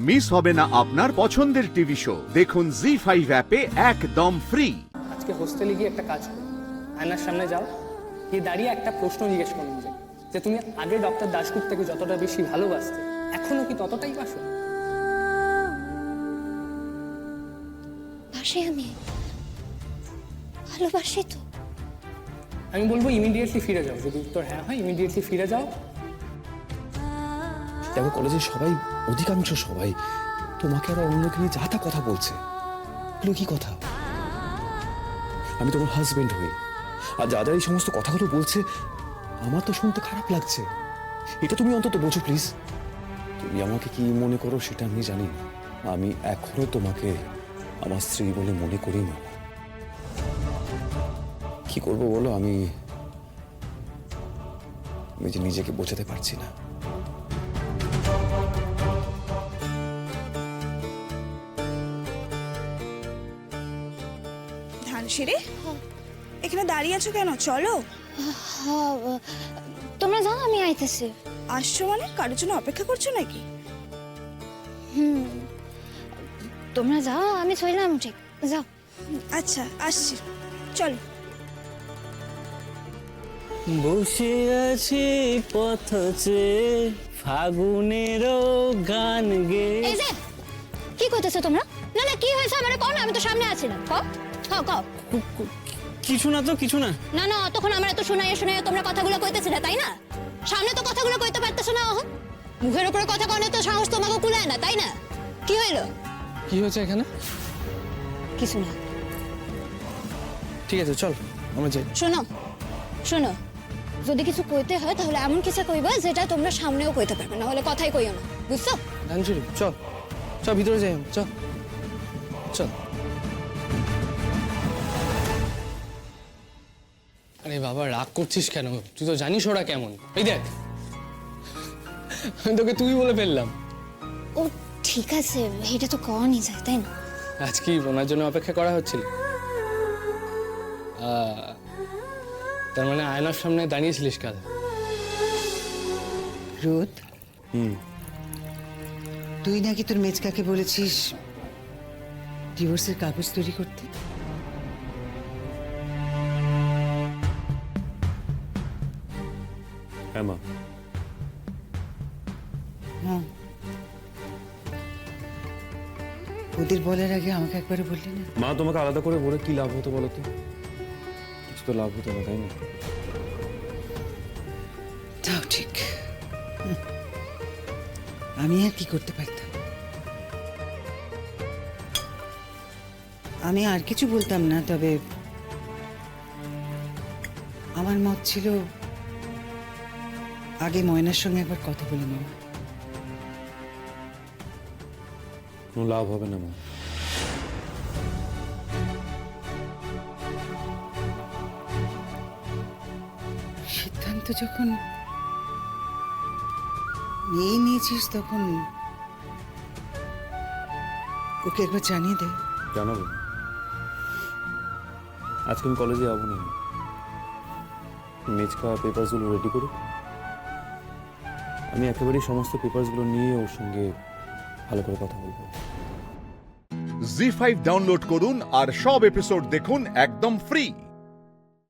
Miss হবে না আপনার পছন্দের টিভি শো। দেখুন জি5 অ্যাপে একদম ফ্রি। আজকে হোস্টেলে গিয়ে একটা কাজ করো, আয়নার সামনে যাও, গিয়ে দাঁড়িয়ে একটা প্রশ্ন জিজ্ঞেস করো নিজেকে, যে তুমি আগে ডক্টর দাশগুপ্তকে যতটা বেশি ভালোবাসতে এখনো কি ততটাই বাসো? বাসি, আমি ভালোবাসি তো। আমি বলবো ইমিডিয়েটলি ফিরে যাও। যদি উত্তর হ্যাঁ হয়, ইমিডিয়েটলি ফিরে যাও। দেখো কলেজের সবাই, অধিকাংশ সবাই তোমাকে আর অন্যকে নিয়ে যা তা কথা বলছে। এগুলো কি কথা? আমি তোমার হাজবেন্ড হই, আর যা যা এই সমস্ত কথাগুলো বলছে আমার তো শুনতে খারাপ লাগছে। এটা তুমি অন্তত বোঝো প্লিজ। তুমি আমাকে কি মনে করো সেটা আমি জানি না। আমি এখনো তোমাকে আমার স্ত্রী বলে মনে করি না। কি করবো বলো, আমি যে নিজেকে বোঝাতে পারছি না। ধানসিঁড়ি, এখানে দাঁড়িয়ে আছো কেন? চলো। হ্যাঁ, তোমরা যাও, আমি আইতেছি। আসছো মানে কারোর জন্য অপেক্ষা করছো নাকি? তোমরা যাও, আমি চললাম। ঠিক যাও। আচ্ছা, আসছি, চলো। বসে আছি পথ চেয়ে ফাগুনেরও গান গে। এই যে কি করতেছো তোমরা? না না, কি হয়েছে আমারে কও না, আমি তো সামনে আছিলাম। কও কও কও। কিছু না তো, কিছু না। না না, তখন আমরা এত শোনাইয়া শোনাইয়া তোমরা কথাগুলো কইতেছিলে, তাই না? সামনে তো কথাগুলো কইতে পারতেছো না। এখন মুখের উপরে কথা কনে তো সাহস তোমাকে কুলায় না, তাই না? কি হইলো? কি হয়েছে এখানে? কিছু না। ঠিক আছে, চল আমরা যাই। শোনো শোনো, যদি কিছু কইতে হয় তাহলে এমন কিছু কইবা যেটা তোমরা সামনেও কইতে পারবে না, হলে কথাই কইও না, বুঝছো? ধানসিঁড়ি, চল চল ভিতরে যাই, চল চল। আরে বাবা, রাগ করছিস কেন? তুই তো জানিস ওরা কেমন। এই দেখ, আমি তোকে তুই বলে ফেললাম। ও ঠিক আছে, এটা তো কওয়ানি যায়, তাই না? আজ কি ওনার জন্য অপেক্ষা করা হচ্ছিল? তার মানে আয়নার সামনে দাঁড়িয়েছিলিস কাল? রোদ, তুই নাকি তোর মেজকাকে বলেছিস ডিভোর্সের কাগজ তৈরি করতে? হ্যাঁ মা। হ্যাঁ, ওদের বলার আগে আমাকে একবারে বললি না? মা, তোমাকে আলাদা করে বলে কি লাভ হতো বলো তো? কিছু তো লাভ হতো না, তাই না? তাও ঠিক। আমি আর কি করতে পারতাম? আমি আর কিছু বলতাম না, তবে আমার মত ছিল আগে ময়নার সঙ্গে একবার কথা বলে নেওয়া। কোনো লাভ হবে না মা। সিদ্ধান্ত যখন নিয়েছিস তখন ওকে একবার জানিয়ে দে। জানাবো। আজকে আমি কলেজে যাবো না। মেজকা পেপারসগুলো রেডি করুক, আমি একেবারেই সমস্ত পেপারসগুলো নিয়ে ওর সঙ্গে ভালো করে কথা বলবো। জি5 ডাউনলোড করুন আর সব এপিসোড দেখুন একদম ফ্রি।